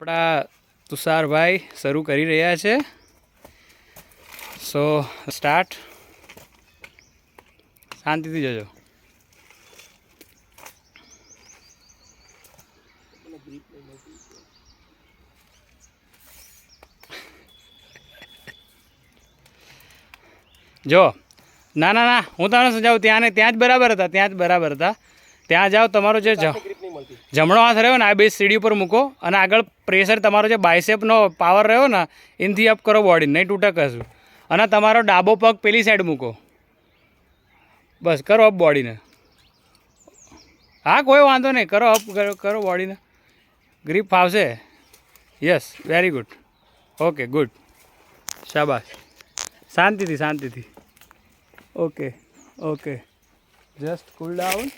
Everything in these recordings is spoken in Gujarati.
આપણા તુષારભાઈ શરૂ કરી રહ્યા છે. સો સ્ટાર્ટ. શાંતિથી જજો. જો ના ના ના હું તમને સમજાવું. ત્યાં જ બરાબર હતા, ત્યાં જ બરાબર હતા. ત્યાં જાઓ, તમારો જે જમણો હાથ રહ્યો ને આ બે સીડી ઉપર મૂકો અને આગળ પ્રેશર તમારો જે બાયસેપનો પાવર રહ્યો ને એનાથી અપ કરો બોડી, નહીં તૂટે કશું. અને તમારો ડાબો પગ પેલી સાઈડ મૂકો, બસ કરો અપ બોડીને. હા કોઈ વાંધો નહીં, કરો અપ કરો બોડીને. ગ્રીપ ફાવશે. Yes, very good. Okay good, શાબાશ. શાંતિથી શાંતિથી. ઓકે ઓકે, જસ્ટ કુલ ડાઉન.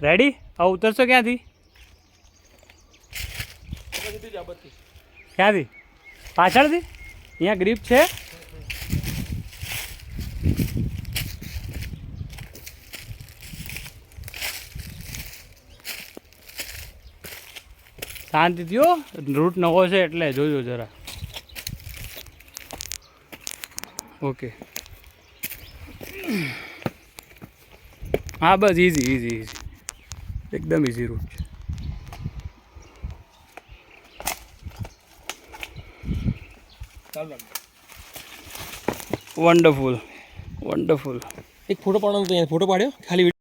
રેડી? હવે ઉતરશો ક્યાંથી? ક્યાંથી? પાછળથી? અહીંયા ગ્રીપ છે. શાંતિથી હો, રૂટ નવો છે એટલે જોજો જરા. ઓકે, હા બસ ઇઝી ઇઝી ઇઝી, એકદમ ઇઝી રૂટ છે. Wonderful wonderful. એક ફોટો પાડવાનો તો ફોટો પાડ્યો ખાલી.